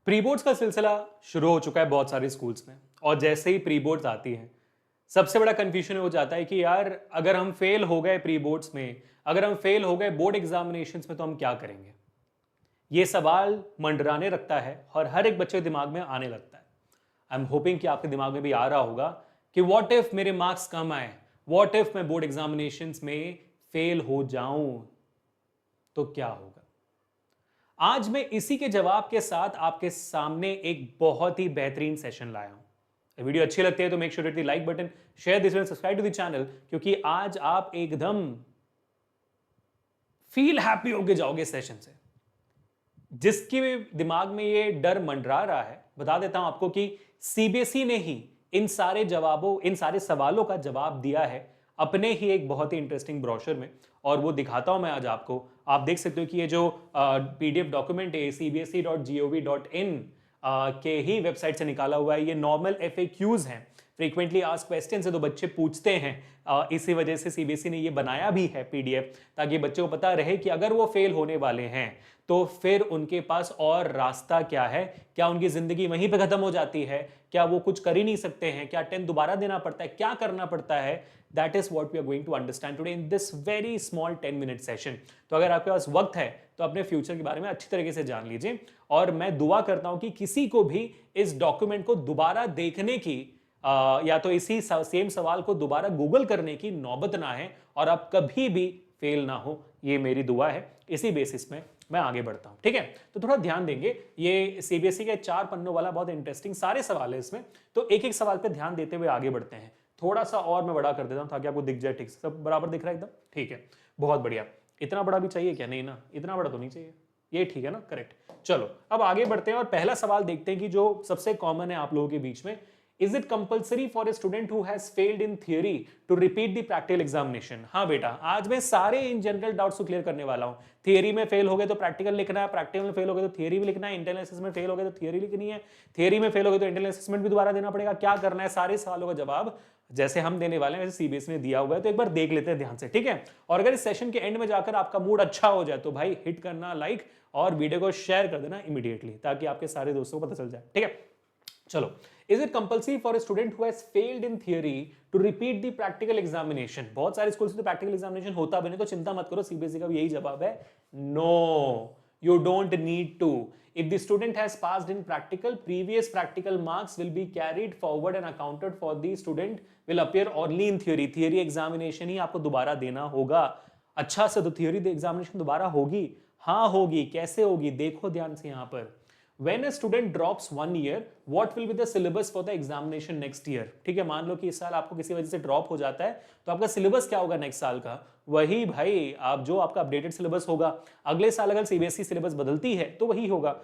Pre boards का सिलसिला शुरू हो चुका है बहुत सारे स्कूल्स में। और जैसे ही प्री बोर्ड्स आती हैं, सबसे बड़ा कंफ्यूजन हो जाता है कि यार अगर हम फेल हो गए प्री बोर्ड्स में, अगर हम फेल हो गए बोर्ड एग्जामिनेशंस में तो हम क्या करेंगे। ये सवाल मंडराने रखता है और हर एक बच्चे के दिमाग में आने लगता है। आई एम होपिंग कि आपके दिमाग में भी आ रहा होगा कि व्हाट इफ मेरे मार्क्स कम आए, व्हाट इफ मैं बोर्ड एग्जामिनेशंस में फेल हो जाऊं तो क्या होगा। आज मैं इसी के जवाब के साथ आपके सामने एक बहुत ही बेहतरीन सेशन लाया हूं। वीडियो अच्छी लगती है तो make sure hit the like button, share this video, subscribe to the channel, क्योंकि आज आप एकदम फील हैप्पी होके जाओगे सेशन से। जिसके दिमाग में ये डर मंडरा रहा है, बता देता हूं आपको कि सीबीएसई ने ही इन सारे सवालों का जवाब दिया है अपने ही एक बहुत ही इंटरेस्टिंग ब्रोशर में, और वो दिखाता हूं मैं आज आपको। आप देख सकते हो कि ये जो पीडीएफ डॉक्यूमेंट है cbse.gov.in के ही वेबसाइट से निकाला हुआ है। ये नॉर्मल FAQs हैं, फ्रीक्वेंटली आस्क्ड क्वेश्चन है, तो बच्चे पूछते हैं। इसी वजह से सीबीएसई ने ये बनाया भी है पीडीएफ, ताकि बच्चों को पता रहे कि अगर वो फेल होने वाले हैं तो फिर उनके पास और रास्ता क्या है। क्या उनकी जिंदगी वहीं पे खत्म हो जाती है, क्या वो कुछ कर ही नहीं सकते हैं, क्या 10 दोबारा देना पड़ता है, क्या करना पड़ता है। That is what we are going to understand today in this very small 10-minute session. तो अगर आपके पास वक्त है तो अपने फ्यूचर के बारे में अच्छी तरीके से जान लीजिए, और मैं दुआ करता हूं कि किसी को भी इस डॉक्यूमेंट को दोबारा देखने की या तो इसी सेम सवाल को दोबारा गूगल करने की नौबत ना है, और आप कभी भी फेल ना हो। ये मेरी दुआ है। इसी बेसिस में मैं आगे बढ़ता हूं, ठीक है। तो थोड़ा ध्यान देंगे, ये सीबीएसई के 4 पन्नों वाला बहुत इंटरेस्टिंग सारे सवाल है इसमें, तो एक एक सवाल पे ध्यान देते हुए आगे बढ़ते हैं। थोड़ा सा और मैं बड़ा कर देता हूं ताकि आपको दिख जाए ठीक से। सब बराबर दिख रहा है एकदम, ठीक है, बहुत बढ़िया। इतना बड़ा भी चाहिए क्या? नहीं ना, इतना बड़ा तो नहीं चाहिए, ये ठीक है ना, करेक्ट। चलो अब आगे बढ़ते हैं और पहला सवाल देखते हैं कि जो सबसे कॉमन है आप लोगों के बीच में। Is it compulsory for a student who has failed in theory to repeat the practical examination? हाँ बेटा, आज मैं सारे इन जनरल डाउट्स को क्लियर करने वाला हूँ। थियरी में फेल हो गए तो प्रैक्टिकल लिखना है, प्रैक्टिकल में फेल हो गए तो थियरी भी लिखना है, इंटरनल असेसमेंट फेल हो गए तो थियरी लिखनी है, थियरी में फेल हो गए तो इंटरनल असेसमेंट भी दोबारा देना पड़ेगा। क्या करना है, सारे सवालों का जवाब जैसे हम देने वाले हैं वैसे सीबीएसई ने दिया हुआ है, तो एक बार देख लेते हैं ध्यान से, ठीक है। और अगर इस सेशन के एंड में जाकर आपका मूड अच्छा हो जाए तो भाई हिट करना लाइक और वीडियो को शेयर कर देना इमीडिएटली, ताकि आपके सारे दोस्तों को पता चल जाए, ठीक है। चलो, is it compulsory for a student who has failed in theory to repeat the practical examination? बहुत सारे स्कूल्स में तो प्रैक्टिकल एग्जामिनेशन होता भी नहीं, तो चिंता मत करो, सीबीएसई का भी यही जवाब है, no, you don't need to. If the student has passed in practical, previous practical marks will be carried forward and accounted for. The student will appear only in theory. Theory examination ही आपको दोबारा देना होगा। अच्छा से, तो theory examination दोबारा होगी? हाँ होगी। कैसे होगी देखो ध्यान से यहाँ पर। When a student drops 1 year, what will be the syllabus for the examination next year? ठीक है, मान लो कि इस साल आपको किसी वजह से ड्रॉप हो जाता है, तो आपका सिलेबस क्या होगा नेक्स्ट साल का? वही भाई, आप जो आपका अपडेटेड सिलेबस होगा। अगले साल अगर सीबीएसई सिलेबस बदलती है तो वही होगा।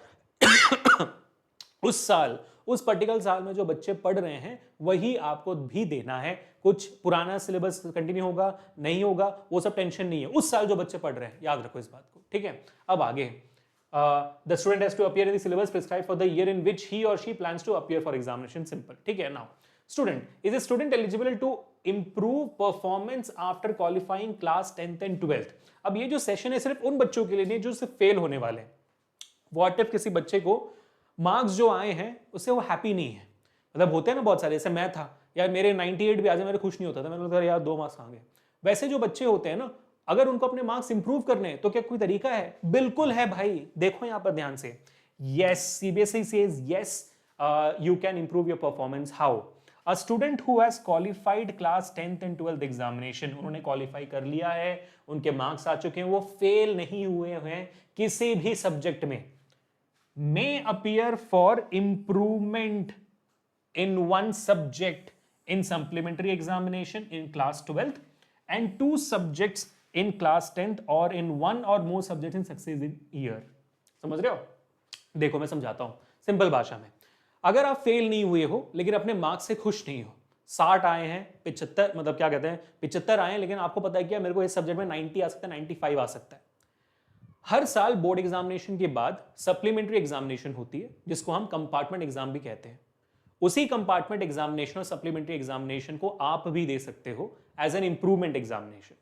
उस साल, उस पर्टिकुलर साल में जो बच्चे पढ़ रहे हैं वही आपको भी देना है। कुछ पुराना सिलेबस कंटिन्यू होगा नहीं होगा वो सब टेंशन नहीं है, उस साल जो बच्चे पढ़ रहे हैं, याद रखो इस बात को, ठीक है। अब आगे, the student has to appear in the syllabus prescribed for the year in which he or she plans to appear for examination. Simple, ठीक है। Now, student, is a student eligible to improve performance after qualifying class 10th and 12th? अब ये जो session है सिर्फ उन बच्चों के लिए नहीं जो सिर्फ फेल होने वाले हैं। What if किसी बच्चे को मार्क्स जो आए हैं उससे वो हैप्पी नहीं है, मतलब होते हैं ना बहुत सारे, जैसे मैं था यार, मेरे 98 भी आ जाए मेरे खुश नहीं होता था, मैंने बोला यार 2 मार्क्स आ गए। वैसे जो बच्चे होते हैं ना, अगर उनको अपने मार्क्स इंप्रूव करने हैं तो क्या कोई तरीका है? बिल्कुल है भाई, देखो यहां पर ध्यान से। Yes, CBSE says yes, you can improve your performance. How? A student who has qualified class 10th and 12th examination, उन्होंने क्वालिफाई कर लिया है, उनके मार्क्स आ चुके हैं, वो फेल नहीं हुए हैं किसी भी सब्जेक्ट में, may appear for improvement in one subject in supplementary examination in class 12th and 2 subjects in class 10th or in 1 or more subjects in succeeding year. समझ रहे हो? देखो मैं समझाता हूं सिंपल भाषा में। अगर आप फेल नहीं हुए हो लेकिन अपने मार्क्स से खुश नहीं हो, 60 आए हैं, 75, मतलब क्या कहते हैं 75 आए हैं, लेकिन आपको पता है क्या मेरे को इस सब्जेक्ट में 90 आ सकता है, 95 आ सकता है। हर साल बोर्ड एग्जामिनेशन के बाद सप्लीमेंट्री एग्जामिनेशन होती है जिसको हम कंपार्टमेंट एग्जाम भी कहते हैं। उसी कंपार्टमेंट एग्जामिनेशन और सप्लीमेंट्री एग्जामिनेशन को आप भी दे सकते हो एज एन इंप्रूवमेंट एग्जामिनेशन।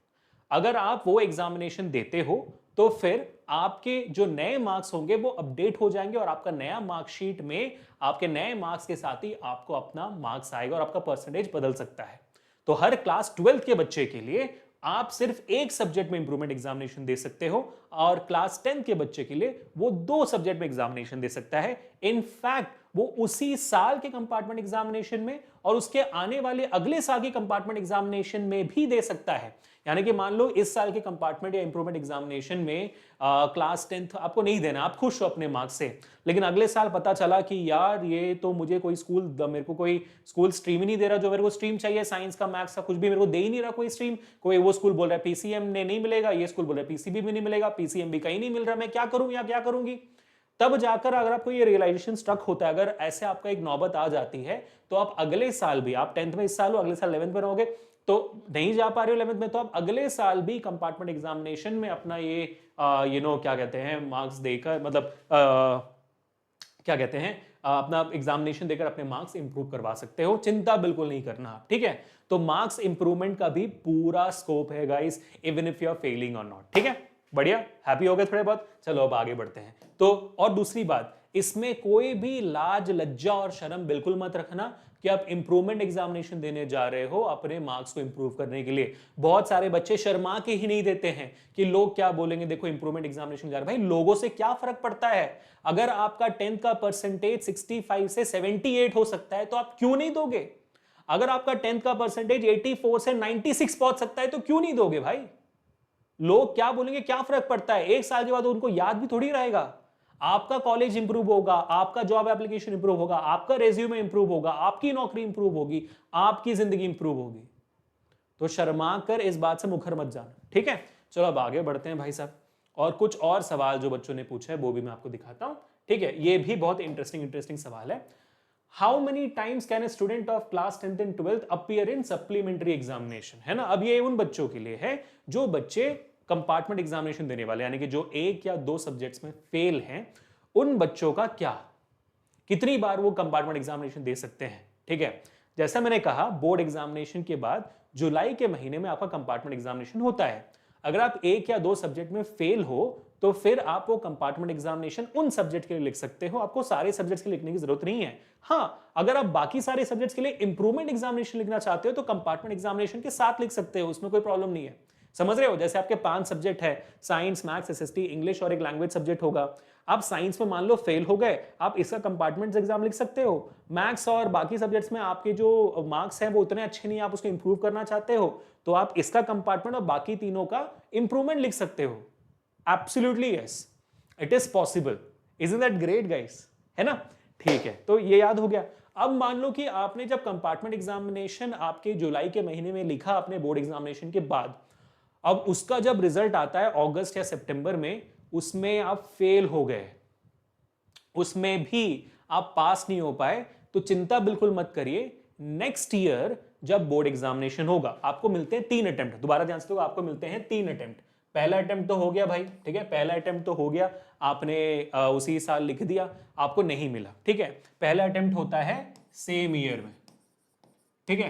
अगर आप वो एग्जामिनेशन देते हो तो फिर आपके जो नए मार्क्स होंगे वो अपडेट हो जाएंगे और आपका नया मार्कशीट में आपके नए मार्क्स के साथ ही आपको अपना मार्क्स आएगा और आपका परसेंटेज बदल सकता है। तो हर क्लास 12th के बच्चे के लिए आप सिर्फ एक सब्जेक्ट में इंप्रूवमेंट एग्जामिनेशन दे सकते हो और क्लास 10 के बच्चे के लिए वो 2 सब्जेक्ट में एग्जामिनेशन दे सकता है। इनफैक्ट वो उसी साल के कंपार्टमेंट एग्जामिनेशन में और उसके आने वाले अगले साल के कंपार्टमेंट एग्जामिनेशन में भी दे सकता है। यानी कि मान लो इस साल के कंपार्टमेंट या इंप्रूवमेंट एग्जामिनेशन में क्लास 10th आपको नहीं देना, आप खुश हो अपने मार्क्स से, लेकिन अगले साल पता चला कि यार ये तो मुझे कोई मेरे को कोई स्कूल स्ट्रीम ही नहीं दे रहा जो मेरे को स्ट्रीम चाहिए, साइंस का मैथ्स का कुछ भी मेरे को दे ही नहीं रहा कोई स्ट्रीम। कोई वो स्कूल बोल रहा है पीसीएम ने नहीं मिलेगा, ये स्कूल बोल रहा है पीसीबी में नहीं मिलेगा, पीसीएम भी कहीं नहीं मिल रहा, मैं क्या करूं या क्या करूंगी। तब जाकर अगर आपको ये रियलाइजेशन स्ट्रक होता है, अगर ऐसे आपका एक नौबत आ जाती है, तो आप अगले साल भी, आप 10th में इस साल हो, अगले साल 11th में रहोगे, तो नहीं जा पा रहे हो 11th में, तो आप अगले साल भी कंपार्टमेंट एग्जामिनेशन में अपना ये क्या कहते हैं मार्क्स देकर, मतलब क्या कहते हैं अपना एग्जामिनेशन देकर अपने मार्क्स इंप्रूव करवा सकते हो। चिंता बिल्कुल नहीं करना आप, ठीक है। तो मार्क्स इंप्रूवमेंट का भी पूरा स्कोप है guys, even if you are failing or not, ठीक है। बढ़िया, हैप्पी हो गए थोड़े बहुत, चलो अब आगे बढ़ते हैं। तो और दूसरी बात, इसमें कोई भी लाज लज्जा और शर्म बिल्कुल मत रखना कि आप इंप्रूवमेंट एग्जामिनेशन देने जा रहे हो अपने मार्क्स को इंप्रूव करने के लिए। बहुत सारे बच्चे शर्मा के ही नहीं देते हैं कि लोग क्या बोलेंगे, देखो इंप्रूवमेंट एग्जामिनेशन जा रहे हैं। भाई लोगों से क्या फर्क पड़ता है, अगर आपका 10th का परसेंटेज 65 से 78 हो सकता है तो आप क्यों नहीं दोगे। अगर आपका 10th का परसेंटेज 84 से 96 पहुंच सकता है तो क्यों नहीं दोगे भाई। लोग क्या बोलेंगे, क्या फर्क पड़ता है, एक साल के बाद उनको याद भी थोड़ी रहेगा। आपका कॉलेज इंप्रूव होगा, आपका जॉब एप्लीकेशन इंप्रूव होगा, आपका रेज्यूमे इंप्रूव होगा, आपकी नौकरी इंप्रूव होगी, आपकी जिंदगी इंप्रूव होगी। तो शर्मा कर इस बात से मुखर मत जाना, ठीक है। चलो अब आगे बढ़ते हैं भाई साहब, और कुछ और सवाल जो बच्चों ने पूछा है वो भी मैं आपको दिखाता हूं, ठीक है। ये भी बहुत इंटरेस्टिंग सवाल है। How many times can a student of class 10th and 12th appear in supplementary examination, है ना। अब ये उन बच्चों के लिए है जो बच्चे कंपार्टमेंट एग्जामिनेशन देने वाले, यानी कि जो एक या दो सब्जेक्ट्स में फेल हैं, उन बच्चों का क्या, कितनी बार वो कंपार्टमेंट एग्जामिनेशन दे सकते हैं, ठीक है। जैसा मैंने कहा, बोर्ड एग्जामिनेशन के बाद जुलाई के महीने में आपका कंपार्टमेंट एग्जामिनेशन होता है। अगर आप एक या दो सब्जेक्ट में फेल हो तो फिर आप वो कंपार्टमेंट एग्जामिनेशन उन सब्जेक्ट के लिए लिख सकते हो, आपको सारे सब्जेक्ट्स के लिए लिखने की जरूरत नहीं है। हाँ, अगर आप बाकी सारे सब्जेक्ट्स के लिए इंप्रूवमेंट एग्जामिनेशन लिखना चाहते हो तो कंपार्टमेंट एग्जामिनेशन के साथ लिख सकते हो, उसमें कोई प्रॉब्लम नहीं है। समझ रहे हो, जैसे आपके 5 सब्जेक्ट है, साइंस, मैथ्स, एसएसटी, इंग्लिश और एक लैंग्वेज सब्जेक्ट होगा। आप साइंस में मान लो फेल हो गए, आप इसका कंपार्टमेंट एग्जाम लिख सकते हो। मैथ्स और बाकी सब्जेक्ट्स में आपके जो मार्क्स हैं वो उतने अच्छे नहीं, आप उसको इंप्रूव करना चाहते हो, तो आप इसका कंपार्टमेंट और बाकी तीनों का इंप्रूवमेंट लिख सकते हो। Absolutely yes, it is possible. Isn't that great guys, है ना। ठीक है, तो ये याद हो गया। अब मान लो कि आपने जब कंपार्टमेंट एग्जामिनेशन आपके जुलाई के महीने में लिखा अपने बोर्ड एग्जामिनेशन के बाद, अब उसका जब रिजल्ट आता है अगस्त या सितंबर में, उसमें आप फेल हो गए, उसमें भी आप पास नहीं हो पाए, तो चिंता बिल्कुल मत करिए। नेक्स्ट ईयर जब बोर्ड एग्जामिनेशन होगा, आपको मिलते हैं 3 अटेम्प्ट, दोबारा ध्यान से देखो, आपको मिलते हैं 3 अटेम्प्ट। पहला अटेम्प्ट तो हो गया भाई, ठीक है, पहला अटेम्प्ट तो हो गया, आपने उसी साल लिख दिया, आपको नहीं मिला, ठीक है। पहला अटेम्प्ट होता है सेम ईयर में, ठीक है।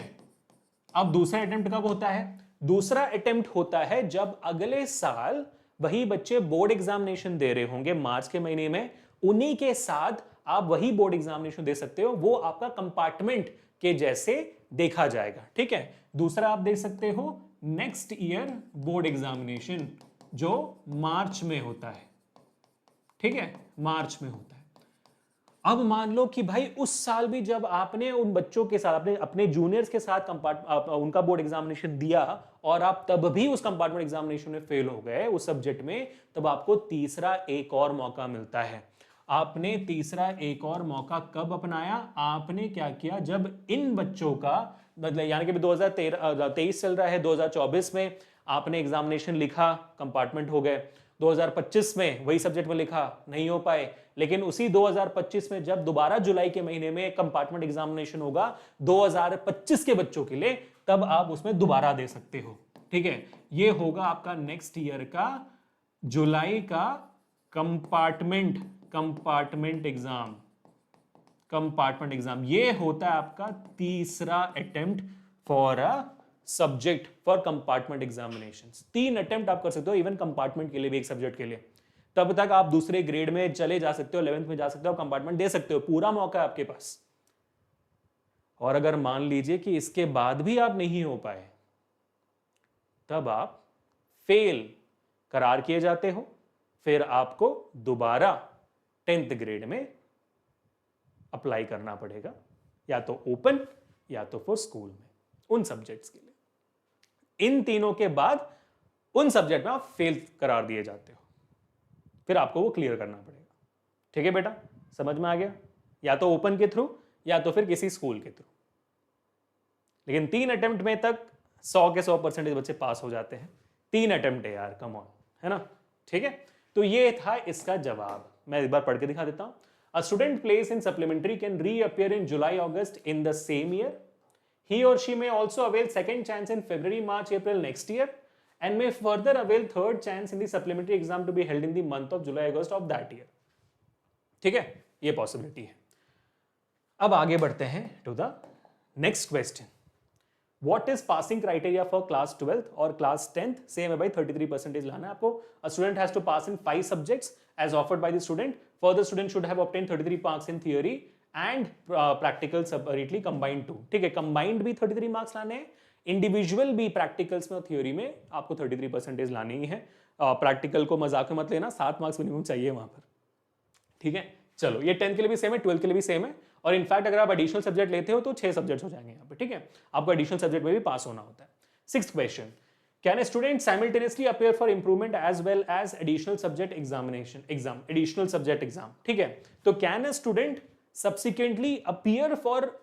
अब दूसरा अटेम्प्ट कब होता है, दूसरा अटेम्प्ट होता है जब अगले साल वही बच्चे बोर्ड एग्जामिनेशन दे रहे होंगे मार्च के महीने में, उन्हीं के साथ आप वही बोर्ड एग्जामिनेशन दे सकते हो, वो आपका कंपार्टमेंट के जैसे देखा जाएगा, ठीक है। दूसरा आप देख सकते हो नेक्स्ट ईयर बोर्ड एग्जामिनेशन, जो मार्च में होता है, ठीक है, मार्च में होता है। अब मान लो कि भाई उस साल भी जब आपने उन बच्चों के साथ, अपने जूनियर्स के साथ उनका बोर्ड एग्जामिनेशन दिया और आप तब भी उस कंपार्टमेंट एग्जामिनेशन में फेल हो गए उस सब्जेक्ट में, तब आपको तीसरा एक और मौका मिलता है। आपने तीसरा एक और मौका कब अपनाया, आपने क्या किया, जब इन बच्चों का मतलब यानी कि 2023 चल रहा है, 2024 में आपने एग्जामिनेशन लिखा, कंपार्टमेंट हो गए, 2025 में वही सब्जेक्ट में लिखा, नहीं हो पाए, लेकिन उसी 2025 में जब दोबारा जुलाई के महीने में कंपार्टमेंट एग्जामिनेशन होगा 2025 के बच्चों के लिए, तब आप उसमें दोबारा दे सकते हो, ठीक है। ये होगा आपका नेक्स्ट ईयर का जुलाई का कंपार्टमेंट एग्जाम, ये होता है आपका तीसरा attempt for a subject for compartment examination. 3 attempt आप कर सकते हो, इवन कंपार्टमेंट के लिए भी, एक सब्जेक्ट के लिए। तब तक आप दूसरे ग्रेड में चले जा सकते हो, 11th में जा सकते हो, कंपार्टमेंट दे सकते हो, पूरा मौका है आपके पास। और अगर मान लीजिए कि इसके बाद भी आप नहीं हो पाए, तब आप फेल करार किए जाते हो। फिर आपको दोबारा 10th ग्रेड में अप्लाई करना पड़ेगा, या तो ओपन या तो फॉर स्कूल में, उन सब्जेक्ट्स के लिए। इन तीनों के बाद उन सब्जेक्ट में आप फेल करार दिए जाते हो, फिर आपको वो क्लियर करना पड़ेगा। ठीक है बेटा, समझ में आ गया? या तो ओपन के थ्रू या तो फिर किसी स्कूल के थ्रू। लेकिन 3 अटेम्प्ट में तक 100 के 100% बच्चे पास हो जाते हैं। 3 अटेम्प्ट है यार, कम ऑन, है ना? ठीक है, तो ये था इसका जवाब। मैं एक बार पढ़ के दिखा देता हूं। A student placed in supplementary can reappear in July, August in the same year. He or she may also avail second chance in February, March, April next year, and may further avail third chance in the supplementary exam to be held in the month of July, August of that year. ठीक है, ये possibility है। अब आगे बढ़ते हैं to the next question. What is passing criteria for class 12th और class 10th? Same है भाई, 33% लाना है आपको। A student has to pass in 5 subjects as offered by the student. Further, student should have obtained 33 marks in theory and practical separately combined too. ठीक है, combined भी 33 marks लाने हैं, इंडिविजुअल भी प्रैक्टिकल्स में और थियोरी में आपको 33% लानी ही है। प्रैक्टिकल को मजाक में मत लेना, 7 मार्क्स मिनिमम चाहिए वहां पर। ठीक है, चलो, ये 10th के लिए भी सेम है, 12th के लिए भी सेम है, और इनफैक्ट अगर आप एडिशनल सब्जेक्ट लेते हो तो 6 सब्जेक्ट्स हो जाएंगे यहाँ पे। ठीक है, आपको एडिशनल सब्जेक्ट में भी पास होना होता है। 6th question, can a student simultaneously appear for improvement as well as additional subject exam? Additional subject exam, ठीक है, तो can a student subsequently appear for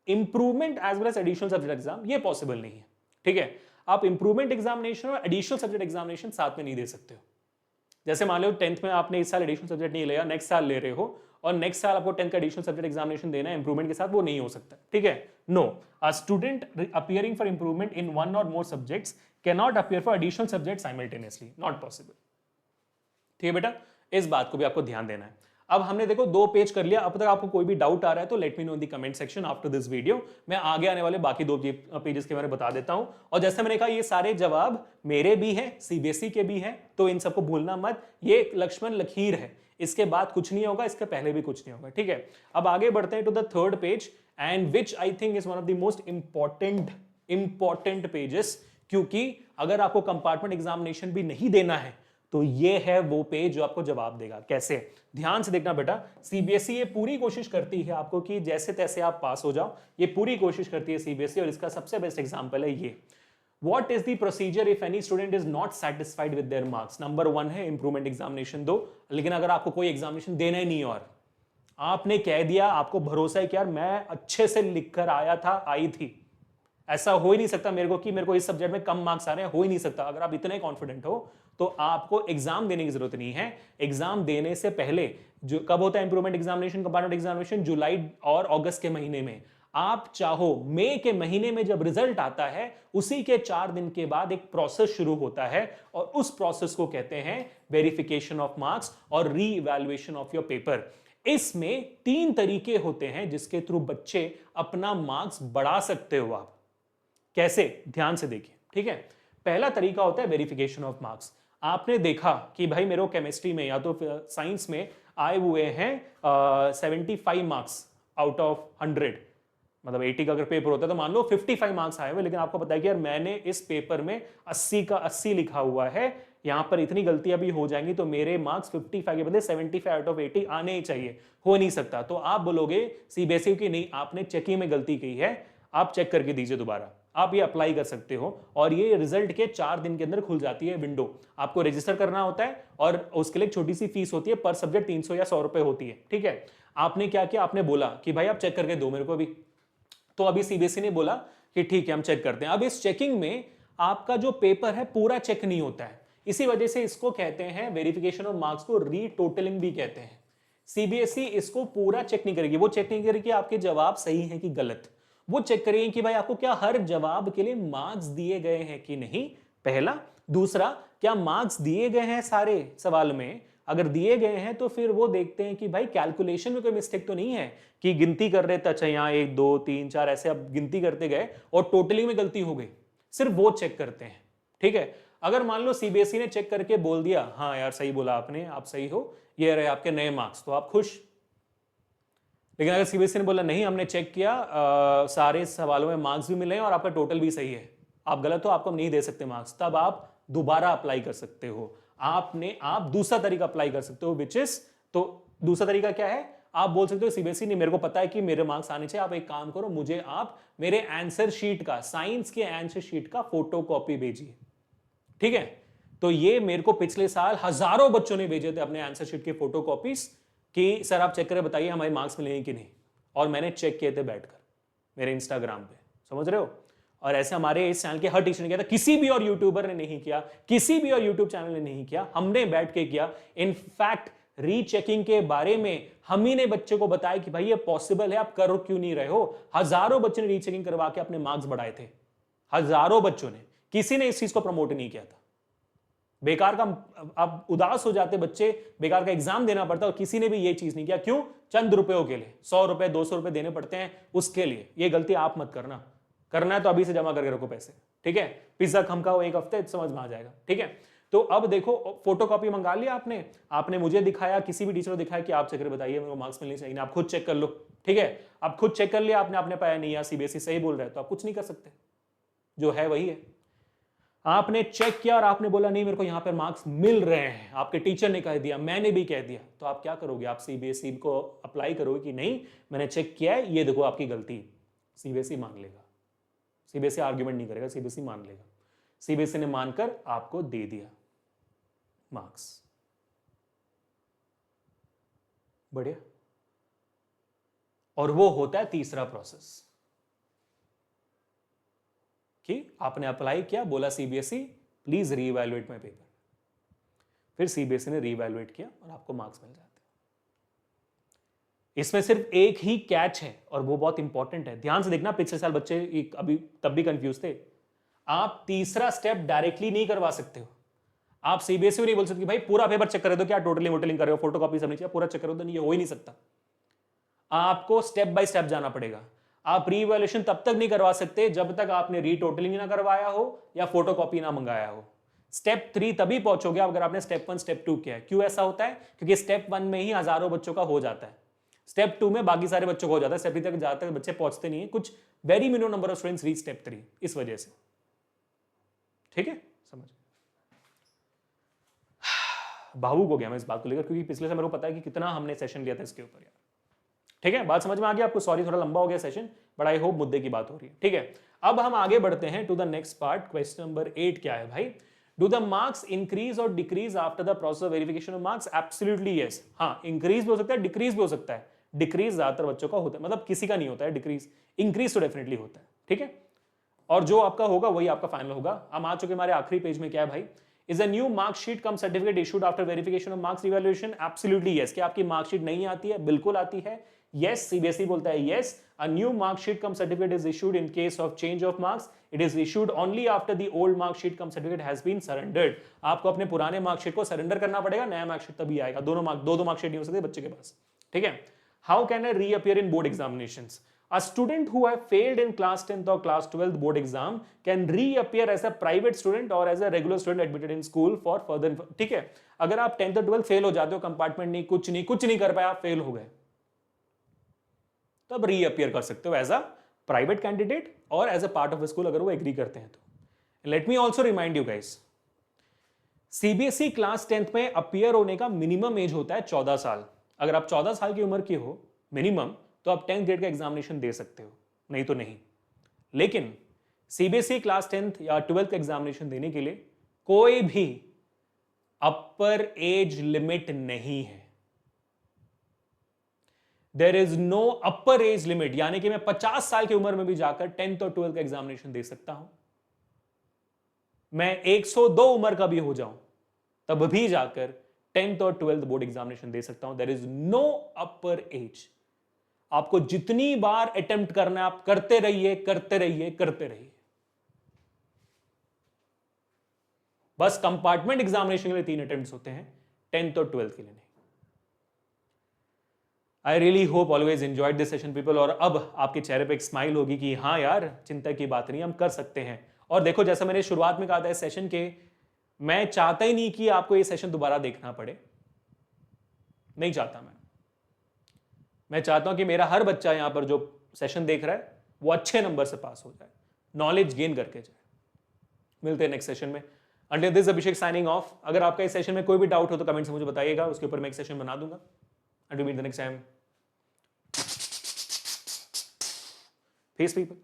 improvement as well as additional subject exam? ये possible नहीं है। ठीक है, आप improvement examination और एडिशनल सब्जेक्ट एग्जामिनेशन साथ में नहीं दे सकते हो। जैसे मान लो 10th में आपने इस साल एडिशनल सब्जेक्ट नहीं लिया, नेक्स्ट साल ले रहे हो, और नेक्स्ट साल आपको 10th का एडिशनल सब्जेक्ट एग्जामिनेशन देना है इंप्रूवमेंट के साथ, वो नहीं हो सकता। ठीक है, no, a student appearing for improvement in 1 or more subjects can not appear for additional subject simultaneously, not possible. ठीक है बेटा, इस बात को भी आपको ध्यान देना है। अब हमने देखो 2 पेज कर लिया। अब तक आपको कोई भी डाउट आ रहा है तो let me know in the comment section after this video. मैं आगे आने वाले बाकी 2 पेजेस के बारे में बता देता हूं। और जैसे मैंने कहा, ये सारे जवाब मेरे भी हैं, सीबीएसई के भी हैं, तो इन सबको भूलना मत। ये लक्ष्मण लकीर है, इसके बाद कुछ नहीं होगा, इसके पहले भी कुछ नहीं होगा। ठीक है, अब आगे बढ़ते हैं to the 3rd page, and which I think is one of the most important pages, क्योंकि अगर आपको कंपार्टमेंट एग्जामिनेशन भी नहीं देना है तो ये है वो पेज जो आपको जवाब देगा। कैसे? ध्यान से देखना बेटा, सीबीएसई ये पूरी कोशिश करती है आपको कि जैसे तैसे आप पास हो जाओ, ये पूरी कोशिश करती है सीबीएसई, और इसका सबसे बेस्ट एग्जांपल है ये। What is the procedure if any student is not satisfied with their marks? Number 1 है इंप्रूवमेंट एग्जामिनेशन दो। लेकिन अगर आपको कोई एग्जामिनेशन देना ही नहीं और आपने कह दिया, आपको भरोसा है कि यार मैं अच्छे से लिखकर आया था, आई थी, ऐसा हो ही नहीं सकता मेरे को कि मेरे को इस सब्जेक्ट में कम मार्क्स आ रहे हैं, हो ही नहीं सकता। अगर आप इतने कॉन्फिडेंट हो तो आपको एग्जाम देने की जरूरत नहीं है। एग्जाम देने से पहले, जो कब होता है इंप्रूवमेंट एग्जामिनेशन, कंपार्टमेंट एग्जामिनेशन? जुलाई और अगस्त के महीने में। आप चाहो मई के महीने में जब रिजल्ट आता है, उसी के 4 दिन के बाद एक प्रोसेस शुरू होता है, और उस प्रोसेस को कहते हैं वेरिफिकेशन ऑफ मार्क्स और री इवैल्यूएशन ऑफ योर पेपर। इसमें 3 तरीके होते हैं जिसके थ्रू बच्चे अपना मार्क्स बढ़ा सकते हो आप। कैसे? ध्यान से देखिए। ठीक है, पहला तरीका होता है वेरिफिकेशन ऑफ मार्क्स। आपने देखा कि भाई मेरे को केमिस्ट्री में या तो साइंस में आए हुए हैं 75 मार्क्स आउट ऑफ 100, मतलब 80 का अगर पेपर होता है तो मान लो 55 मार्क्स आए हुए, लेकिन आपको पता है कि यार मैंने इस पेपर में 80 का 80 लिखा हुआ है, यहां पर इतनी गलतियां भी हो जाएंगी तो मेरे मार्क्स 55 के बदले 75 आउट ऑफ 80 आने ही चाहिए, हो नहीं सकता। तो आप बोलोगे सीबीएसई की नहीं, आपने चेकिंग में गलती की है, आप चेक करके दीजिए दोबारा। आप ये अप्लाई कर सकते हो, और ये रिजल्ट के 4 दिन के अंदर खुल जाती है विंडो। आपको रजिस्टर करना होता है और उसके लिए छोटी सी फीस होती है, पर सब्जेक्ट 300 या 100 रुपए होती है। ठीक है, आपने क्या किया, आपने बोला कि भाई आप चेक करके दो मेरे को भी, तो अभी सीबीएसई ने बोला कि ठीक है हम चेक करते हैं। अब इस चेकिंग में आपका जो पेपर है पूरा चेक नहीं होता है, इसी वजह से इसको कहते हैं वेरिफिकेशन ऑफ मार्क्स को रीटोटलिंग भी कहते हैं। सीबीएसई इसको पूरा चेक नहीं करेगी, वो चेक नहीं करेगी आपके जवाब सही है कि गलत, वो चेक करेंगे कि भाई आपको क्या हर जवाब के लिए मार्क्स दिए गए हैं कि नहीं, पहला। दूसरा, क्या मार्क्स दिए गए हैं सारे सवाल में? अगर दिए गए हैं तो फिर वो देखते हैं कि भाई कैलकुलेशन में कोई मिस्टेक तो नहीं है, कि गिनती कर रहे थे, अच्छा यहाँ 1 2 3 4 ऐसे आप गिनती करते गए और टोटलिंग में गलती हो गई, सिर्फ वो चेक करते हैं, ठीक है। अगर मान लो सीबीएसई ने चेक करके बोल दिया हाँ यार सही बोला आपने, आप सही हो, ये रहे आपके नए मार्क्स, तो आप खुश। लेकिन अगर सीबीएसई ने बोला नहीं हमने चेक किया, सारे सवालों में मार्क्स भी मिले और आपका टोटल भी सही है, आप गलत हो, आपको नहीं दे सकते मार्क्स, तब आप दोबारा अप्लाई कर सकते हो। आप दूसरा तरीका अप्लाई कर सकते हो, विच इज, तो दूसरा तरीका क्या है, आप बोल सकते हो सीबीएसई ने मेरे को पता है कि मेरे मार्क्स आने चाहिए, आप एक काम करो, मुझे आप मेरे आंसर शीट का, साइंस के आंसर शीट का फोटो कॉपी भेजिए, ठीक है। तो ये मेरे को पिछले साल हजारों बच्चों ने भेजे थे अपने आंसर शीट के फोटो कॉपीज कि सर आप चेक करें बताइए हमारे मार्क्स मिलेंगे कि नहीं, और मैंने चेक किए थे बैठकर मेरे इंस्टाग्राम पे, समझ रहे हो। और ऐसे हमारे इस चैनल के हर टीचर ने किया था, किसी भी और यूट्यूबर ने नहीं किया, किसी भी और यूट्यूब चैनल ने नहीं किया, हमने बैठ के किया। इनफैक्ट रीचेकिंग के बारे में हम ही ने बच्चे को बताया कि भाई ये पॉसिबल है, आप करो क्यों नहीं रहे हो। हजारों बच्चों ने रीचेकिंग करवा के अपने मार्क्स बढ़ाए थे, हजारों बच्चों ने, किसी ने इस चीज को प्रमोट नहीं किया था। बेकार का, अब उदास हो जाते बच्चे, बेकार का एग्जाम देना पड़ता, और किसी ने भी ये चीज नहीं किया। क्यों? चंद रुपयों के लिए, 100 रुपए 200 रुपए देने पड़ते हैं उसके लिए। ये गलती आप मत करना, करना है तो अभी से जमा करके रखो पैसे, ठीक है। पिज्जा खमकाओ एक हफ्ते, समझ में आ जाएगा, ठीक है। तो अब देखो फोटो कॉपी मंगा लिया आपने मुझे दिखाया, किसी भी टीचर को दिखाया कि आप चेक बताइए मेरे को मार्क्स मिलने चाहिए, आप खुद चेक कर लो, ठीक है। आप खुद चेक कर लिया आपने पाया नहीं यार सीबीएसई सही बोल रहा है, तो आप कुछ नहीं कर सकते, जो है वही है। आपने चेक किया और आपने बोला नहीं मेरे को यहां पर मार्क्स मिल रहे हैं, आपके टीचर ने कह दिया, मैंने भी कह दिया, तो आप क्या करोगे? आप सीबीएसई को अप्लाई करोगे कि नहीं मैंने चेक किया है, ये देखो आपकी गलती। सीबीएसई मान लेगा, सीबीएसई आर्ग्यूमेंट नहीं करेगा, सीबीएसई मान लेगा। सीबीएसई ने मानकर आपको दे दिया मार्क्स, बढ़िया। और वो होता है तीसरा प्रोसेस कि आपने अप्लाई किया, बोला CBSE please re-evaluate my paper, फिर सीबीएसई ने रीइवैल्यूएट किया और आपको मार्क्स मिल जाते हैं। इसमें सिर्फ एक ही कैच है और वो बहुत इंपॉर्टेंट है, ध्यान से देखना। पिछले साल बच्चे अभी तब भी कंफ्यूज थे। आप तीसरा स्टेप डायरेक्टली नहीं करवा सकते हो। आप सीबीएसई को नहीं बोल सकते भाई पूरा पेपर चेक कर दो, क्या टोटली मोटलिंग कर रहे हो, फोटोकॉपी सब नहीं चाहिए, पूरा चेक कर दो, नहीं, ये हो ही नहीं सकता। आपको स्टेप बाय स्टेप जाना पड़ेगा। आप रीवैल्यूएशन तब तक नहीं करवा सकते जब तक आपने रीटोटलिंग ना करवाया हो या फोटोकॉपी ना मंगाया हो। स्टेप 3 तभी पहुंचोगे अगर आपने स्टेप 1 स्टेप 2 किया है। क्यों ऐसा होता है? क्योंकि स्टेप 1 में ही हजारों बच्चों का हो जाता है, स्टेप 2 में बाकी सारे बच्चों को हो जाता है, स्टेप 3 तक ज्यादातर बच्चे पहुंचते नहीं है, कुछ very minimum number of students reach step 3 इस वजह से, ठीक है। समझ भावुक हो गया मैं इस बात को लेकर, क्योंकि पिछले से मेरे को पता है कि कितना हमने सेशन लिया था इसके ऊपर यार, ठीक है। बात समझ में आ गई आपको? सॉरी थोड़ा लंबा हो गया सेशन, बट आई होप मुद्दे की बात हो रही है, ठीक है। अब हम आगे बढ़ते हैं to the next part. Question number 8 क्या है भाई? Do the marks increase or decrease after the process of verification of marks? Absolutely yes. हाँ, इंक्रीज भी हो सकता है, डिक्रीज भी हो सकता है। डिक्रीज ज्यादातर बच्चों का होता है, मतलब किसी का नहीं होता है डिक्रीज, इंक्रीज तो डेफिनेटली होता है, ठीक है। और जो आपका होगा वही आपका फाइनल होगा। हम आ चुके हमारे आखिरी पेज में। क्या है भाई? Is a new marksheet come certificate issued after verification of marks evaluation? Absolutely yes. क्या आपकी मार्कशीट नहीं आती है? बिल्कुल आती है, yes। CBSE बोलता है yes, a new mark sheet cum certificate is issued in case of change of marks. It is issued only after the old mark sheet cum certificate has been surrendered. आपको अपने पुराने mark sheet को surrender करना पड़ेगा, नया mark sheet तभी आएगा। दो मार्क शीट नहीं हो सकते बच्चे के पास, ठीक है। How can I reappear in board examinations? A student who have failed in class 10th or class 12th board exam can reappear as a private student or as a regular student admitted in school for further, ठीक है। अगर आप 10th और 12th fail हो जाते हो, compartment नहीं, कुछ नहीं कर पाए, आप फेल हो गए, तब रीअपियर कर सकते हो as a private candidate or as a part of school, अगर वो एग्री करते हैं तो। Let me also remind you guys, CBSE class 10th में अपियर होने का मिनिमम एज होता है 14 साल। अगर आप 14 साल की उम्र के हो मिनिमम, तो आप 10th ग्रेड का एग्जामिनेशन दे सकते हो, नहीं तो नहीं। लेकिन सीबीएसई क्लास 10th या 12th का एग्जामिनेशन देने के लिए कोई भी अपर एज लिमिट नहीं है। There is no upper age limit, यानी कि मैं 50 साल की उम्र में भी जाकर 10th और 12th का एग्जामिनेशन दे सकता हूं। मैं 102 उम्र का भी हो जाऊं तब भी जाकर 10th और 12th बोर्ड एग्जामिनेशन दे सकता हूं। There is no upper age. आपको जितनी बार अटेम्प्ट करना है आप करते रहिए, करते रहिए, करते रहिए। बस कंपार्टमेंट एग्जामिनेशन के लिए 3 अटेम्प्ट्स होते हैं, 10th और 12th के लिए नहीं। I really hope always enjoyed this session people. और अब आपके चेहरे पे एक स्माइल होगी कि हाँ यार चिंता की बात नहीं, हम कर सकते हैं। और देखो जैसा मैंने शुरुआत में कहा था इस सेशन के, मैं चाहता ही नहीं कि आपको ये सेशन दोबारा देखना पड़े, नहीं चाहता मैं चाहता हूं कि मेरा हर बच्चा यहां पर जो सेशन देख रहा है वो अच्छे नंबर से पास हो जाए, नॉलेज गेन करके जाए। मिलते हैं नेक्स्ट सेशन में। Until this Abhishek signing off. अगर आपका इस सेशन में कोई भी डाउट हो तो कमेंट से मुझे बताइएगा, उसके ऊपर मैं एक सेशन बना दूंगा। Until meet the next time, peace people.